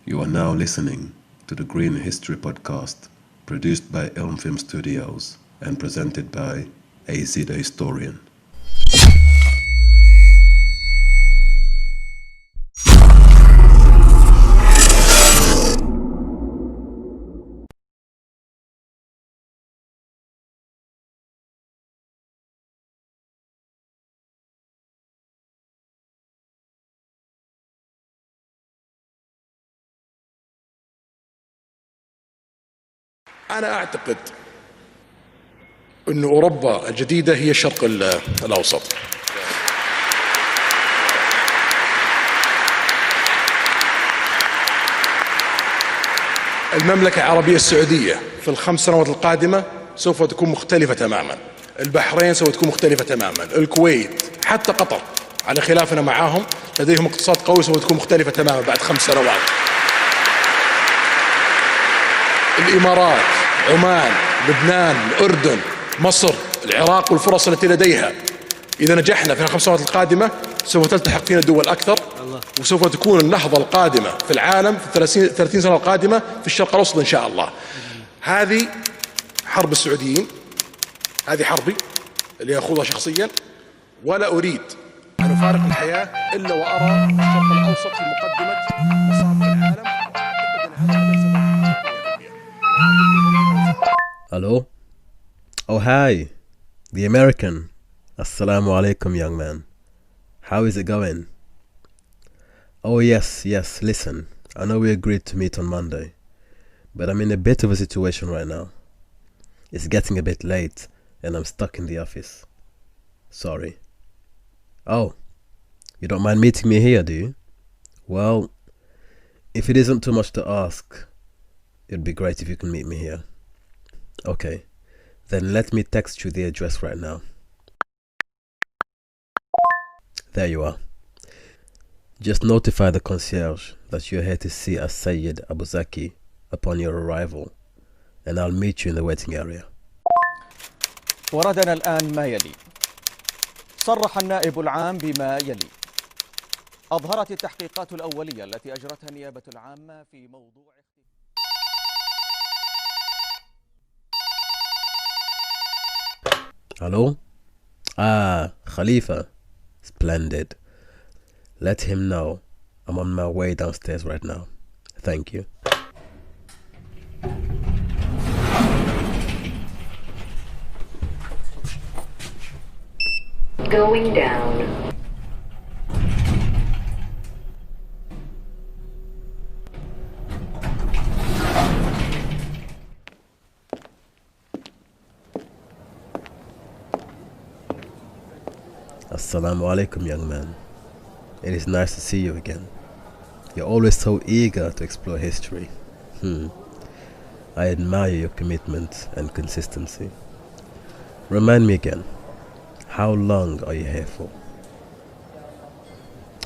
You are now listening to the Green History Podcast, produced by Elm Film Studios and presented by AZ the Historian. أنا أعتقد أن أوروبا الجديدة هي الشرق الأوسط. المملكة العربية السعودية في ال5 سنوات القادمة سوف تكون مختلفة تماما. البحرين سوف تكون مختلفة تماما. الكويت حتى قطر على خلافنا معهم لديهم اقتصاد قوي سوف تكون مختلفة تماما بعد 5 سنوات. الإمارات، عمان، لبنان، الأردن، مصر، العراق والفرص التي لديها إذا نجحنا في ال5 سنوات القادمة سوف تلتحق فينا دول أكثر، وسوف تكون النهضة القادمة في العالم في 30 سنة القادمة في الشرق الأوسط إن شاء الله. هذه حرب السعوديين، هذه حربي اللي أخوضها شخصيا، ولا أريد أن أفارق الحياة إلا وأرى الشرق الأوسط في مقدمة مصاف العالم. Hello? Oh, hi. The American. Assalamu alaikum, young man. How is it going? Oh, yes, listen. I know we agreed to meet on Monday, but I'm in a bit of a situation right now. It's getting a bit late, and I'm stuck in the office. Sorry. Oh, you don't mind meeting me here, do you? Well, if it isn't too much to ask, it'd be great if you can meet me here. Okay, then let me text you the address right now. There you are. Just notify the concierge that you're here to see As-Sayyid Abu Zaki upon your arrival, and I'll meet you in the waiting area. وردنا الآن ما يلي. صرح النائب العام بما يلي. أظهرت التحقيقات الأولية التي أجرتها النيابة العامة في موضوع Hello? Ah, Khalifa. Splendid. Let him know I'm on my way downstairs right now. Thank you. Going down. Assalamu alaikum, young man. It is nice to see you again. You're always so eager to explore history. I admire your commitment and consistency. Remind me again, how long are you here for?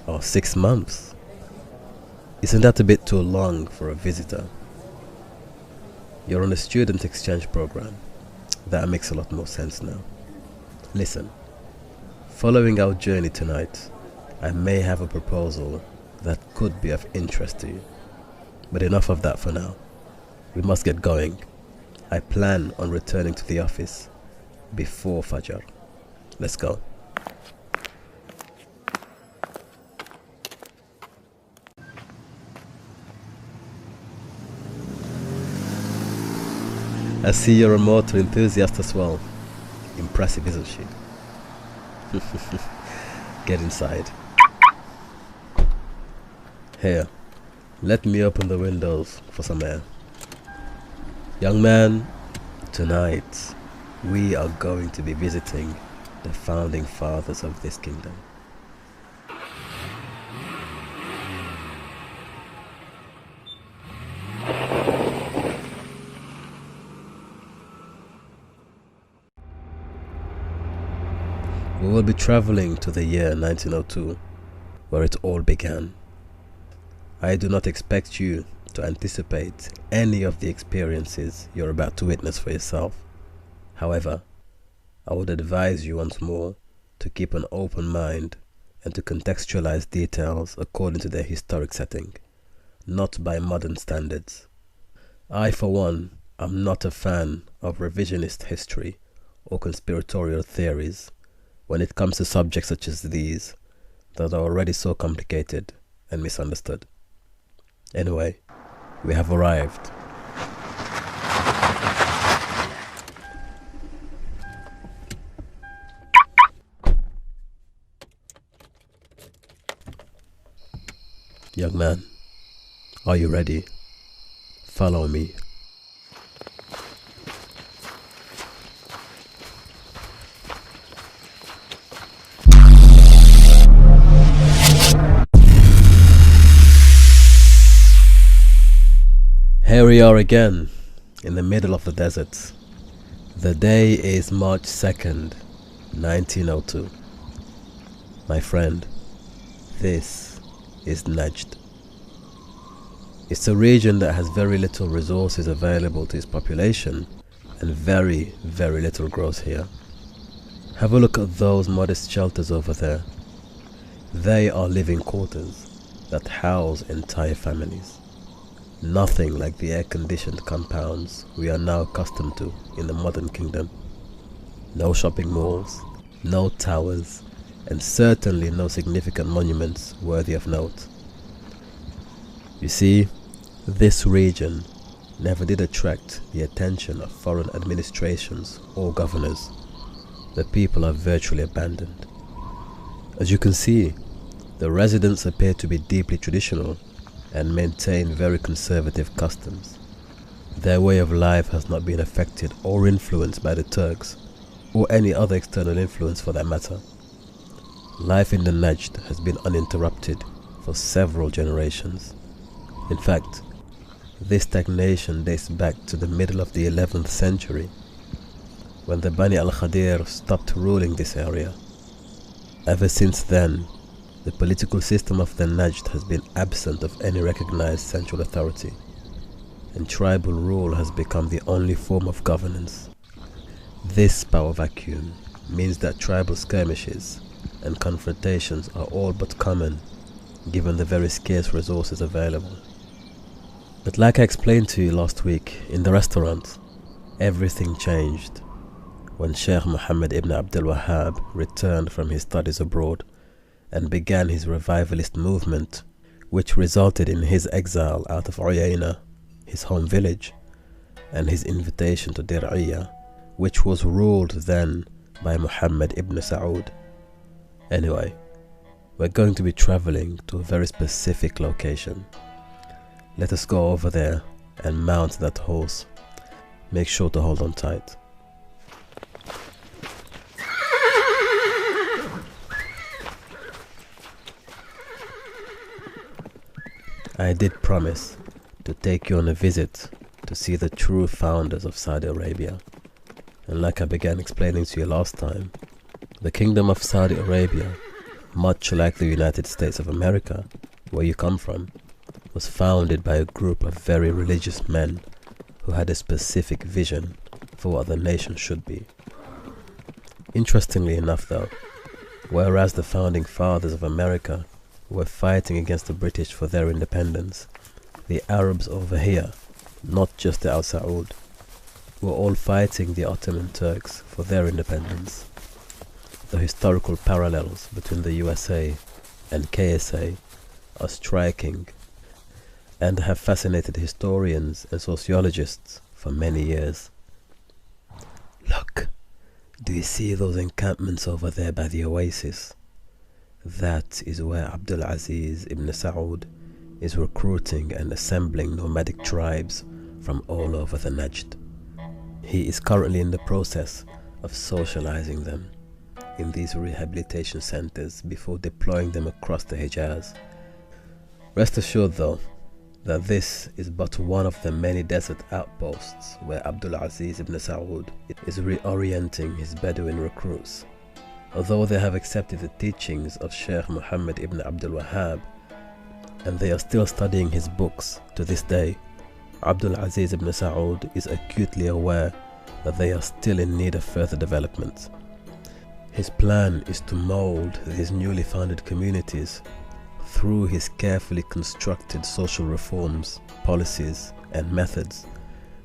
Oh, 6 months. Isn't that a bit too long for a visitor? You're on a student exchange program. That makes a lot more sense now. Listen. Following our journey tonight, I may have a proposal that could be of interest to you. But enough of that for now. We must get going. I plan on returning to the office before Fajr. Let's go. I see you're a motor enthusiast as well. Impressive, isn't she? Get inside. Here, let me open the windows for some air. Young man, tonight we are going to be visiting the founding fathers of this kingdom. We will be traveling to the year 1902, where it all began. I do not expect you to anticipate any of the experiences you're about to witness for yourself. However, I would advise you once more to keep an open mind and to contextualize details according to their historic setting. not by modern standards. I, for one, am not a fan of revisionist history or conspiratorial theories when it comes to subjects such as these that are already so complicated and misunderstood. Anyway, we have arrived. Young man, are you ready? Follow me. Here we are again, in the middle of the desert. The day is March 2nd, 1902. My friend, this is Najd. It's a region that has very little resources available to its population and very, very little growth here. Have a look at those modest shelters over there. They are living quarters that house entire families. Nothing like the air-conditioned compounds we are now accustomed to in the modern kingdom. No shopping malls, no towers, and certainly no significant monuments worthy of note. You see, this region never did attract the attention of foreign administrations or governors. The people are virtually abandoned. As you can see, the residents appear to be deeply traditional and maintain very conservative customs. Their way of life has not been affected or influenced by the Turks, or any other external influence for that matter. Life in the Najd has been uninterrupted for several generations. In fact, this stagnation dates back to the middle of the 11th century, when the Bani al-Khadir stopped ruling this area. Ever since then, the political system of the Najd has been absent of any recognized central authority, and tribal rule has become the only form of governance. This power vacuum means that tribal skirmishes and confrontations are all but common, given the very scarce resources available. But like I explained to you last week in the restaurant, everything changed when Sheikh Muhammad ibn Abdul Wahhab returned from his studies abroad and began his revivalist movement, which resulted in his exile out of Uyayna, his home village, and his invitation to Dir'iyah, which was ruled then by Muhammad ibn Saud. Anyway, we're going to be traveling to a very specific location. Let us go over there and mount that horse. Make sure to hold on tight. I did promise to take you on a visit to see the true founders of Saudi Arabia. And like I began explaining to you last time, the Kingdom of Saudi Arabia, much like the United States of America, where you come from, was founded by a group of very religious men who had a specific vision for what the nation should be. Interestingly enough though, whereas the founding fathers of America were fighting against the British for their independence, the Arabs over here, not just the Al Saud, were all fighting the Ottoman Turks for their independence. The historical parallels between the USA and KSA are striking and have fascinated historians and sociologists for many years. Look, do you see those encampments over there by the oasis? That is where Abdul Aziz ibn Saud is recruiting and assembling nomadic tribes from all over the Najd. He is currently in the process of socializing them in these rehabilitation centers before deploying them across the Hijaz. Rest assured though, that this is but one of the many desert outposts where Abdul Aziz ibn Saud is reorienting his Bedouin recruits. Although they have accepted the teachings of Sheikh Muhammad ibn Abdul Wahhab, and they are still studying his books to this day, Abdul Aziz ibn Saud is acutely aware that they are still in need of further development. His plan is to mold these newly founded communities through his carefully constructed social reforms, policies, and methods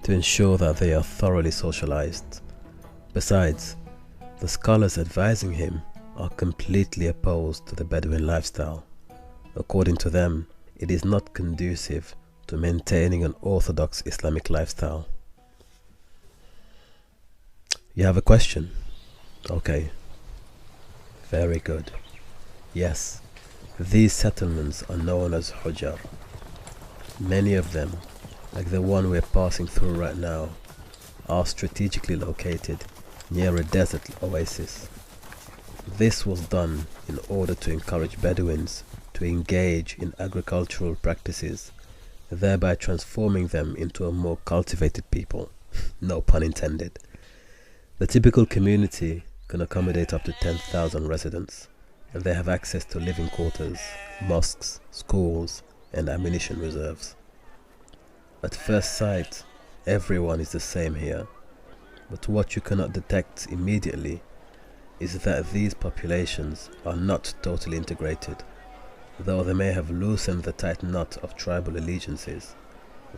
to ensure that they are thoroughly socialized. Besides, the scholars advising him are completely opposed to the Bedouin lifestyle. According to them, it is not conducive to maintaining an orthodox Islamic lifestyle. You have a question? Okay. Very good. Yes, these settlements are known as Hujar. Many of them, like the one we're passing through right now, are strategically located near a desert oasis. This was done in order to encourage Bedouins to engage in agricultural practices, thereby transforming them into a more cultivated people. No pun intended. The typical community can accommodate up to 10,000 residents, and they have access to living quarters, mosques, schools, and ammunition reserves. At first sight, everyone is the same here, but what you cannot detect immediately is that these populations are not totally integrated. Though they may have loosened the tight knot of tribal allegiances,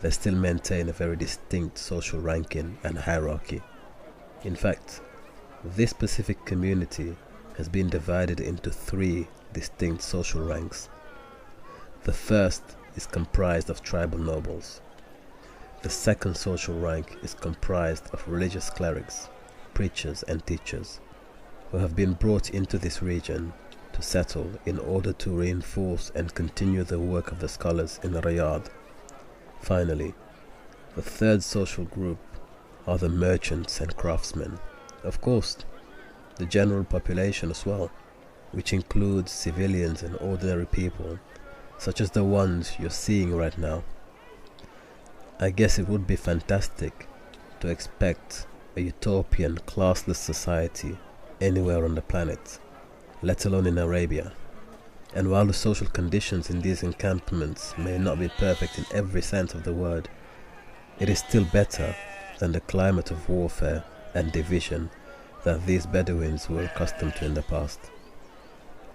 they still maintain a very distinct social ranking and hierarchy. In fact, this specific community has been divided into 3 distinct social ranks. The first is comprised of tribal nobles. The second social rank is comprised of religious clerics, preachers and teachers, who have been brought into this region to settle in order to reinforce and continue the work of the scholars in Riyadh. Finally, the third social group are the merchants and craftsmen. Of course, the general population as well, which includes civilians and ordinary people, such as the ones you're seeing right now. I guess it would be fantastic to expect a utopian classless society anywhere on the planet, let alone in Arabia. And while the social conditions in these encampments may not be perfect in every sense of the word, it is still better than the climate of warfare and division that these Bedouins were accustomed to in the past.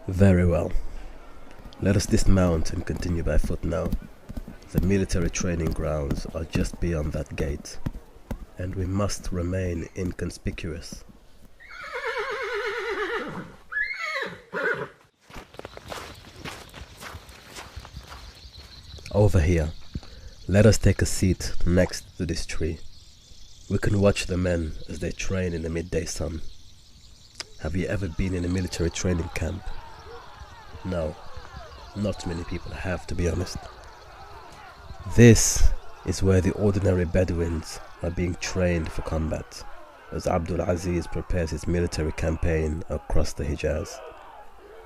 Very well. Let us dismount and continue by foot now. The military training grounds are just beyond that gate, and we must remain inconspicuous. Over here, let us take a seat next to this tree. We can watch the men as they train in the midday sun. Have you ever been in a military training camp? No, not many people have, to be honest. This is where the ordinary Bedouins are being trained for combat, as Abdul Aziz prepares his military campaign across the Hijaz.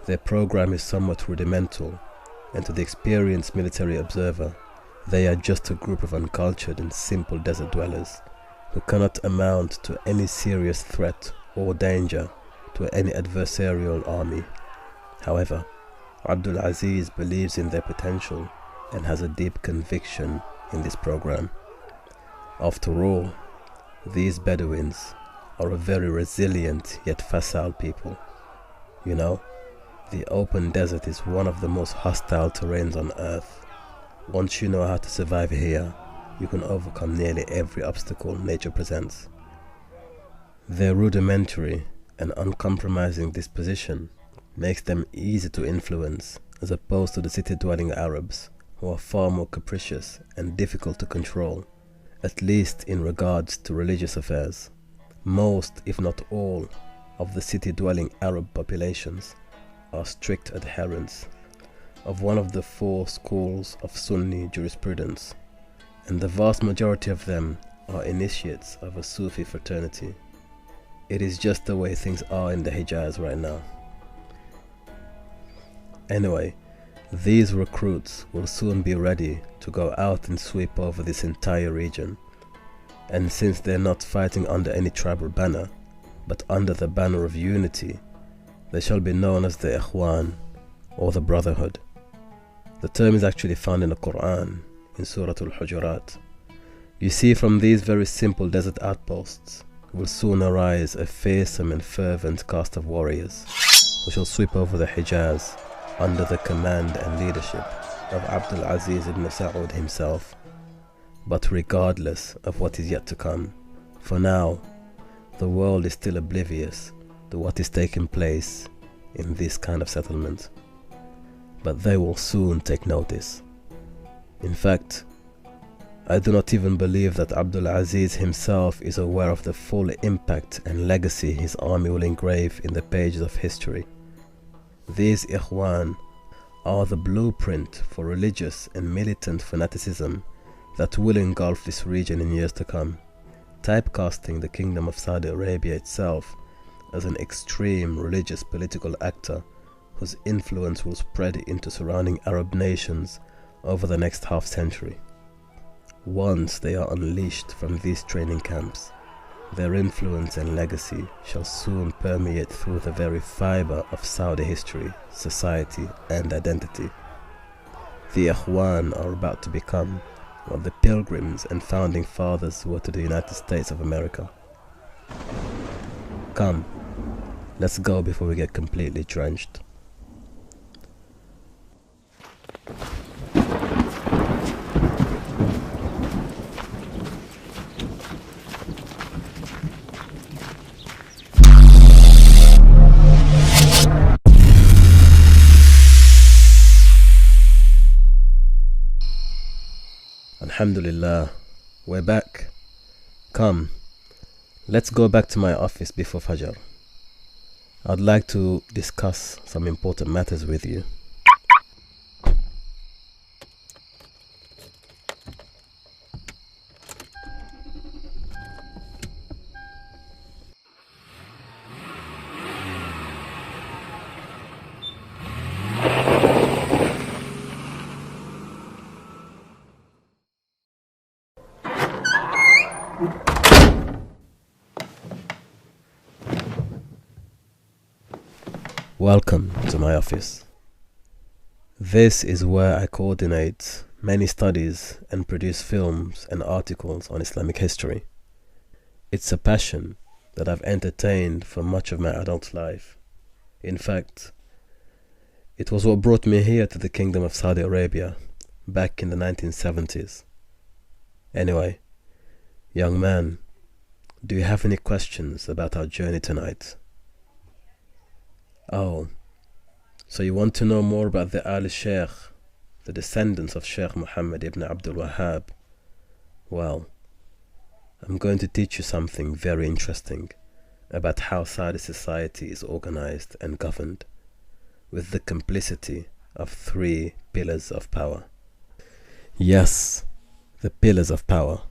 Their program is somewhat rudimental, and to the experienced military observer, they are just a group of uncultured and simple desert dwellers who cannot amount to any serious threat or danger to any adversarial army. However, Abdul Aziz believes in their potential and has a deep conviction in this program. After all, these Bedouins are a very resilient yet facile people. You know, the open desert is one of the most hostile terrains on earth. Once you know how to survive here, you can overcome nearly every obstacle nature presents. Their rudimentary and uncompromising disposition makes them easy to influence, as opposed to the city-dwelling Arabs, who are far more capricious and difficult to control, at least in regards to religious affairs. Most, if not all, of the city-dwelling Arab populations are strict adherents of one of the 4 schools of Sunni jurisprudence, and the vast majority of them are initiates of a Sufi fraternity. It is just the way things are in the Hijaz right now. Anyway, these recruits will soon be ready to go out and sweep over this entire region, and since they're not fighting under any tribal banner, but under the banner of unity, they shall be known as the Ikhwan, or the Brotherhood. The term is actually found in the Quran, in Surah Al-Hujurat. You see, from these very simple desert outposts will soon arise a fearsome and fervent cast of warriors who shall sweep over the Hijaz under the command and leadership of Abdul Aziz ibn Saud himself. But regardless of what is yet to come, for now, the world is still oblivious to what is taking place in this kind of settlement. But they will soon take notice. In fact, I do not even believe that Abdul Aziz himself is aware of the full impact and legacy his army will engrave in the pages of history. These Ikhwan are the blueprint for religious and militant fanaticism that will engulf this region in years to come, typecasting the Kingdom of Saudi Arabia itself as an extreme religious political actor whose influence will spread into surrounding Arab nations over the next half-century. Once they are unleashed from these training camps, their influence and legacy shall soon permeate through the very fiber of Saudi history, society and identity. The Ikhwan are about to become what the Pilgrims and Founding Fathers were to the United States of America. Come, let's go before we get completely drenched. Alhamdulillah, we're back. Come, let's go back to my office before Fajr. I'd like to discuss some important matters with you. Welcome to my office. This is where I coordinate many studies and produce films and articles on Islamic history. It's a passion that I've entertained for much of my adult life. In fact, it was what brought me here to the Kingdom of Saudi Arabia back in the 1970s. Anyway, young man, do you have any questions about our journey tonight? Oh, so you want to know more about the Al Sheikh, the descendants of Sheikh Muhammad ibn Abdul Wahhab? Well, I'm going to teach you something very interesting about how Saudi society is organized and governed, with the complicity of 3 pillars of power. Yes, the pillars of power,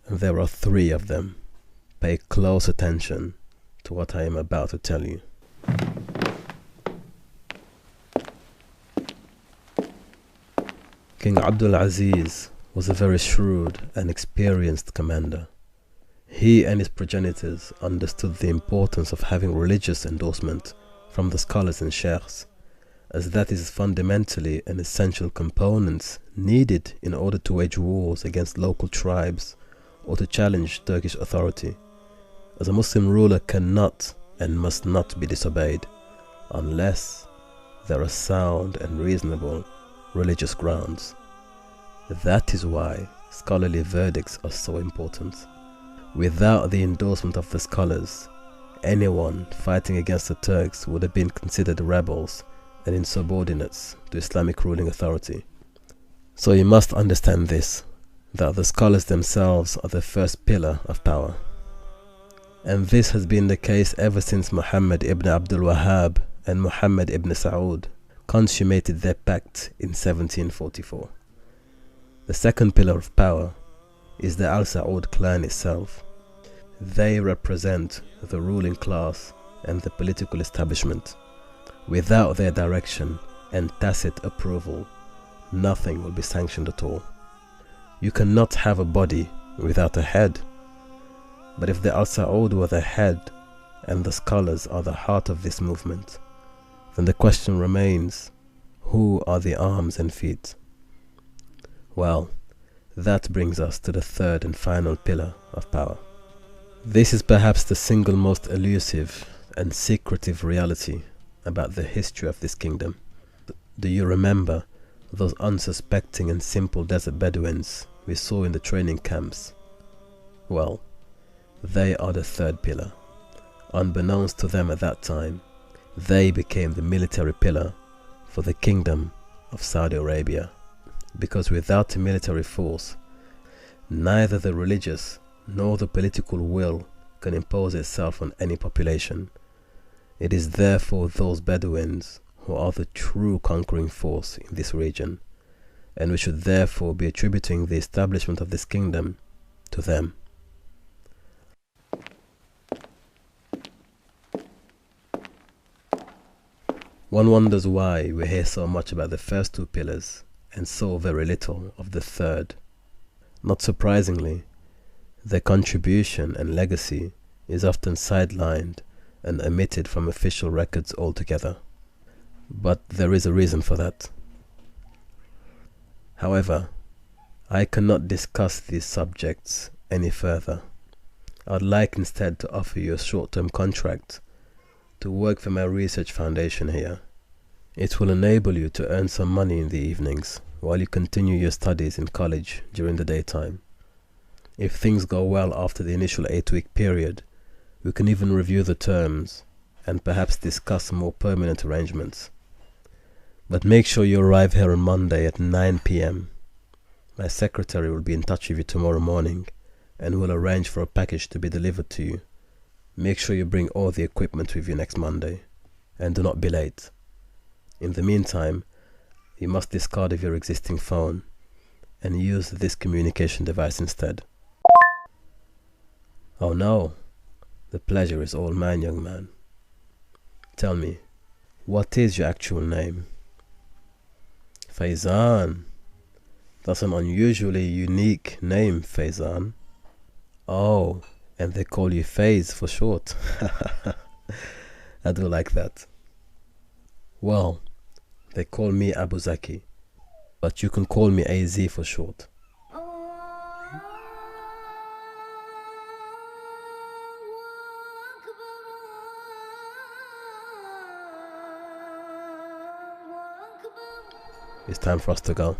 and there are 3 of them. Pay close attention to what I am about to tell you. King Abdul Aziz was a very shrewd and experienced commander. He and his progenitors understood the importance of having religious endorsement from the scholars and sheikhs, as that is fundamentally an essential component needed in order to wage wars against local tribes or to challenge Turkish authority, as a Muslim ruler cannot and must not be disobeyed unless there are sound and reasonable religious grounds. That is why scholarly verdicts are so important. Without the endorsement of the scholars, anyone fighting against the Turks would have been considered rebels and insubordinates to Islamic ruling authority. So you must understand this, that the scholars themselves are the first pillar of power. And this has been the case ever since Muhammad ibn Abdul Wahhab and Muhammad ibn Saud consummated their pact in 1744. The second pillar of power is the Al Saud clan itself. They represent the ruling class and the political establishment. Without their direction and tacit approval, nothing will be sanctioned at all. You cannot have a body without a head. But if the Al Saud were the head and the scholars are the heart of this movement, then the question remains, who are the arms and feet? Well, that brings us to the third and final pillar of power. This is perhaps the single most elusive and secretive reality about the history of this kingdom. Do you remember those unsuspecting and simple desert Bedouins we saw in the training camps? Well, they are the third pillar. Unbeknownst to them at that time, they became the military pillar for the Kingdom of Saudi Arabia. Because without a military force, neither the religious nor the political will can impose itself on any population. It is therefore those Bedouins who are the true conquering force in this region, and we should therefore be attributing the establishment of this kingdom to them. One wonders why we hear so much about the first two pillars and so very little of the third. Not surprisingly, their contribution and legacy is often sidelined and omitted from official records altogether. But there is a reason for that. However, I cannot discuss these subjects any further. I'd like instead to offer you a short-term contract to work for my research foundation here. It will enable you to earn some money in the evenings while you continue your studies in college during the daytime. If things go well after the initial 8-week period, we can even review the terms and perhaps discuss more permanent arrangements. But make sure you arrive here on Monday at 9 p.m. My secretary will be in touch with you tomorrow morning and will arrange for a package to be delivered to you. Make sure you bring all the equipment with you next Monday, and do not be late. In the meantime, you must discard of your existing phone and use this communication device instead. Oh no, the pleasure is all mine, young man. Tell me, what is your actual name? Faizan. That's an unusually unique name, Faizan. Oh, and they call you Faiz for short. I do like that. Well, they call me Abu Zaki, but you can call me AZ for short. It's time for us to go.